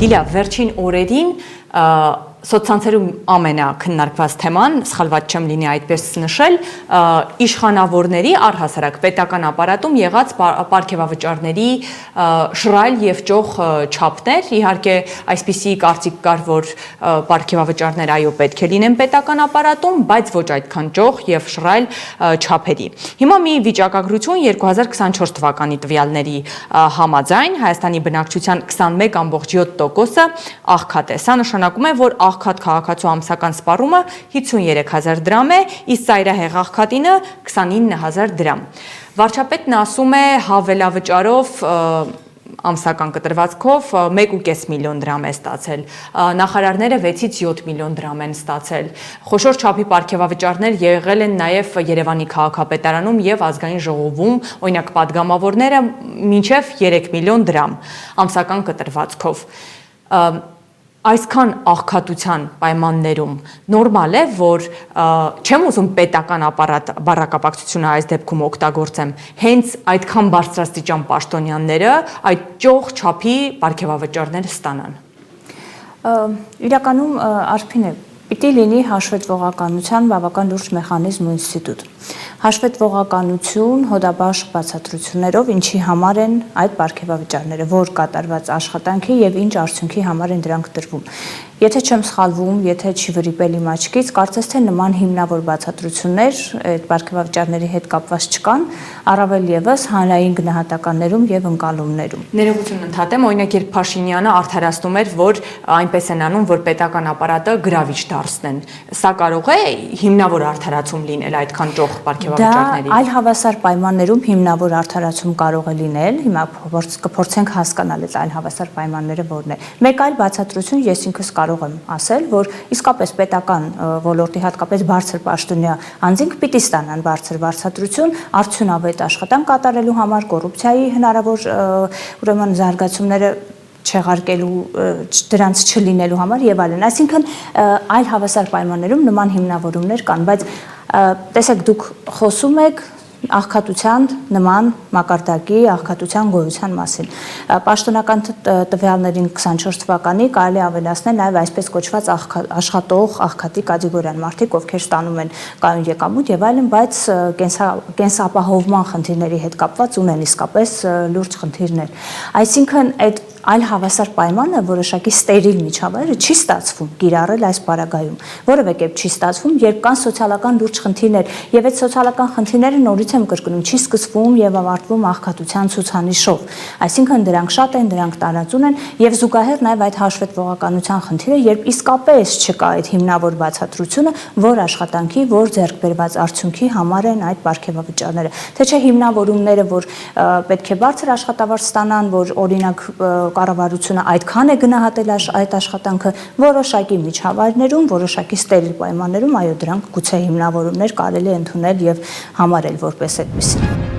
Իլիա, վերջին օրերին սոցցանցերում ամենաքննարկված թեման, սխալված չեմ լինի այդպես նշել, իշխանավորների առհասարակ պետական ապարատում եղած պարգևավճարների շռայլ եւ ճոխ չափներ, իհարկե այսպիսի կարծիք կար, որ պարգևավճարներ այո պետք է լինեն պետական ապարատում, բայց ոչ այդքան ճոխ եւ շռայլ չափերի։ Հիմա մի վիճակագրություն 2024 թվականի տվյալների համաձայն Հայաստանի բնակչության 21.7%-ը աղքատ է։ Սա նշանակում է, որ աղքատ քաղաքացու ամսական սպառումը 53,000 դրամ է, իսկ ծայրահեղ աղքատինը 29,000 դրամ։ Վարչապետն ասում է հավելավճարով ամսական կտրվածքով 1.5 միլիոն դրամ է ստացել, նախարարները 6-ից 7 միլիոն դրամ են ստացել, խոշոր չափի պարգևավճարներ եղել են նաև Երևանի քաղաքապետարանում եւ ազգային ժողովում, օրինակ պատգամավորները մինչեւ 3 միլիոն դրամ ամսական կտրվածքով։ Այսքան աղքատության պայմաններում նորմալ է, որ չեմ ուզում պետական ապարատ բառակապակցությունը այս դեպքում օգտագործեմ, հենց այդքան բարձրաստիճան պաշտոնյաները այդ ճոխ չափի պարգևավճարներ ստանան։ Իրականում Արփին է, պիտի լինի հաշվետվողականության բավական լուրջ մեխանիզմ ու ինստիտուտ։ Հաշվետվողականություն, հոդաբաշխ բացատրություններով ինչի համար են այդ պարգևավճարները, որ կատարված աշխատանքի եւ ինչ արդյունքի համար են դրանք տրվում։ Եթե չեմ սխալվում, եթե չի վրիպել իմ աչքից, կարծես թե նման հիմնավոր բացատրություններ այդ պարգևավճարների հետ կապված չկան, առավել եւս հանրային գնահատականներում եւ ընկալումներում։ Ներողություն ընդհատեմ, օրինակ երբ Փաշինյանը արդարացնում էր, որ այնպես են անում, որ պետական ապարատը գրավիչ դարձնեն, սա կարող է հիմնավոր արդարացում լինել այդքան ճոխ պարգևավճարների։ Դա այլ հավասար պայմաններում հիմնավոր արդարացում կարող է լինել, հիմա կփորձենք հասկանալ այդ այլ հավասար պայմանները որն է։ Մեկ այլ բացատրություն ես ինքս կարող եմ ասել, որ իսկապես պետական ոլորտի հատկապես բարձր պաշտոնյա անձինք պիտի ստանան բարձր վարձատրություն արդյունավետ աշխատանք կատարելու համար, կոռուպցիայի հնարավոր ուրեմն զարգացումները չեղարկելու, դրանց չլինելու համար եւ այլն։ Այսինքն այլ հավասար պայմաններում նման հիմնավորումներ կան, բայց տեսեք դուք խոսում եք աղքատության նման մակարդակի աղքատության գոյության մասին։ Պաշտոնական տվյալներին 24 թվականի կարելի ավելացնել նաև այսպես կոչված աշխատող աղքատի կատեգորիան, մարդիկ, ովքեր ստանում են կայուն եկամուտ եւ այլն, բայց կենսապահովման խնդիրների հետ կապված ունեն իսկապես լուրջ խնդիրներ։ Այսինքն այդ այլ հավասար պայմանը որոշակի ստերիլ միջավայրը չի ստացվում կիրառել այս պարագայում։ Որևէ կերպ չի ստացվում, երբ կան սոցիալական լուրջ խնդիրներ, եւ այդ սոցիալական խնդիրները նորից եմ կրկնում, չի սկսվում եւ ավարտվում աղքատության ցուցանիշով։ Այսինքն դրանք շատ են, դրանք տարածուն են եւ զուգահեռ նաեւ այդ հաշվետվողականության խնդիրը, երբ իսկապես չկա այդ հիմնավոր բացատրությունը, որ աշխատանքի, որ ձեռքբերված արդյունքի համար են այդ պարգևավճարները։ Թե չէ հիմնավորումները, որ պետք է բարձր աշխատավարձ ստանան, որ օրինակ կառավարությունը այդքան է գնահատել այդ աշխատանքը որոշակի միջավայրներում, որոշակի ստերիլ պայմաններում, այո, դրանք գուցե հիմնավորումներ կարելի է ընդունել եւ համարել որպես այդպիսին։